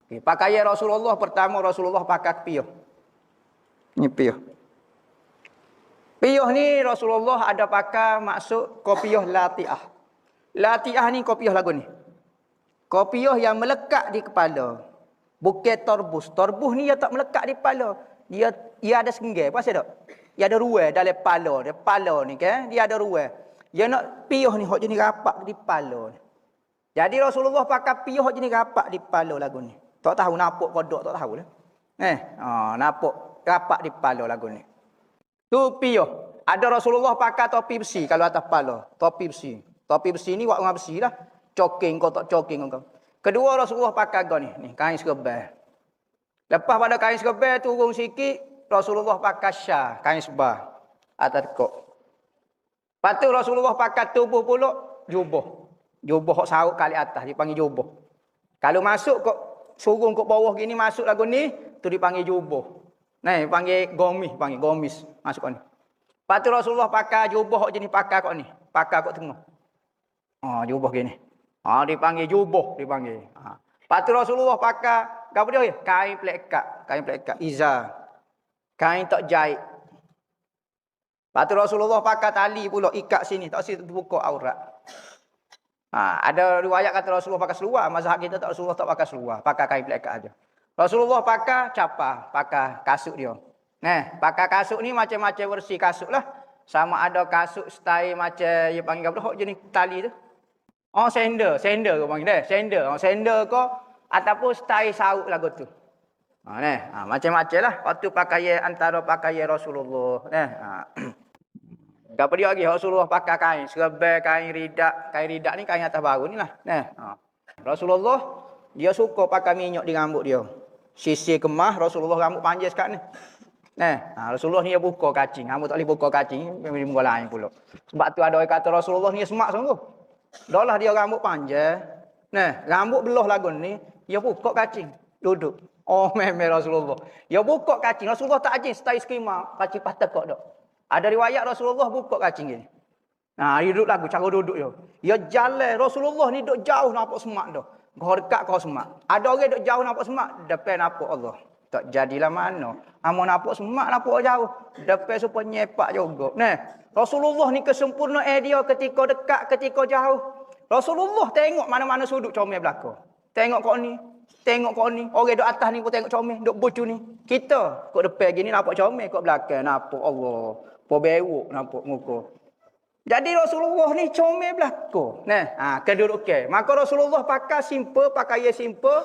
Okay. Pakaian Rasulullah pertama, Rasulullah pakai piyuh. Ni piyuh. Piyuh ni Rasulullah ada pakai maksud kopiah latiah. Latiah ni kopiah lagu ni. Kopiah yang melekat di kepala. Bukan torbus. Torbus ni dia tak melekat di kepala. Dia ada senggel. Pasal tak? Dia ada ruang dalam kepala. Dia kepala ni kan. Dia ada ruang. Dia nak piyuh ni hok jenis rapat di kepala. Jadi Rasulullah pakai piyuh hok jenis rapat di kepala lagu ni. Tak tahu napuk kodok tak tahu lah. Napuk rapat di kepala lagu ni. Tu piyuh. Ada Rasulullah pakai topi besi kalau atas kepala. Topi besi. Topi besi ni buat orang besi lah. Coking kau tak coking kau. Kedua Rasulullah pakai gau ni. Ni kain serbal. Lepas pada kain serbal turun sikit. Rasulullah pakai syah. Kain sebah. Atas kok. Lepas tu Rasulullah pakai tubuh pula. Jubah. Jubah hok saut kali atas. Dipanggil jubah. Kalau masuk kok. Surung kat bawah gini masuk lagu ni, tu dipanggil jubah. Nah, panggil gomis, panggil gomis masuk kat ni. Lepas tu Rasulullah pakai jubah hok jenis pakai kat ni, pakai kat tengah. Jubah gini. Dipanggil jubah dipanggil. Lepas tu Rasulullah pakai apa dia? Kain plekat, izar. Kain tak jahit. Lepas tu Rasulullah pakai tali pula ikat sini, tak sini terbuka aurat. Ada riwayat kata Rasulullah pakai seluar. Mazhab kita tak, Rasulullah tak pakai seluar. Pakai kain plekat aja. Rasulullah pakai capah. Pakai kasut dia. Pakai kasut ni macam-macam versi kasut lah. Sama ada kasut style macam, dia panggil apa? Hok jenis tali tu. Sandal. Sandal ke panggil dia. Sandal. Sandal ke. Ataupun style saut lagu tu. Macam-macam lah. Waktu pakaian antara pakaian Rasulullah. Apa dia lagi? Rasulullah pakai kain. Serbal, kain ridak. Kain ridak ni kain atas baru ni lah. Rasulullah, dia suka pakai minyak di rambut dia. Sisir kemah, Rasulullah rambut panjang sekat ni. Rasulullah ni dia buka kacing. Rambut tak boleh buka kacing. Memang muka lain pula. Sebab tu ada orang kata Rasulullah ni semak sungguh. Dah lah dia rambut panjang. Rambut belah lagu ni, dia buka kacing. Duduk. Memang Rasulullah. Dia buka kacing. Rasulullah tak ajin style skema. Kacing patah kok tak. Ada riwayat Rasulullah buka kacing gini. Dia duduk lagu, cara duduk dia. Dia jalan, Rasulullah ni duduk jauh nampak semak dah. Kau dekat kau semak. Ada orang duduk jauh nampak semak, depan nampak Allah. Tak jadilah mana. Amo nampak semak, nampak jauh. Depan supaya nyepak juga. Rasulullah ni kesempurnaan dia ketika dekat, ketika jauh. Rasulullah tengok mana-mana sudut comel belakang. Tengok kau ni. Tengok kau ni. Orang duduk atas ni kau tengok comel. Duduk bucu ni. Kita kau depan gini nampak comel. Kau belakang nampak Allah. Pobewuk nampak muka. Jadi Rasulullah ni comel belakang. Kedudukan. Maka Rasulullah pakai simple, pakaian simple.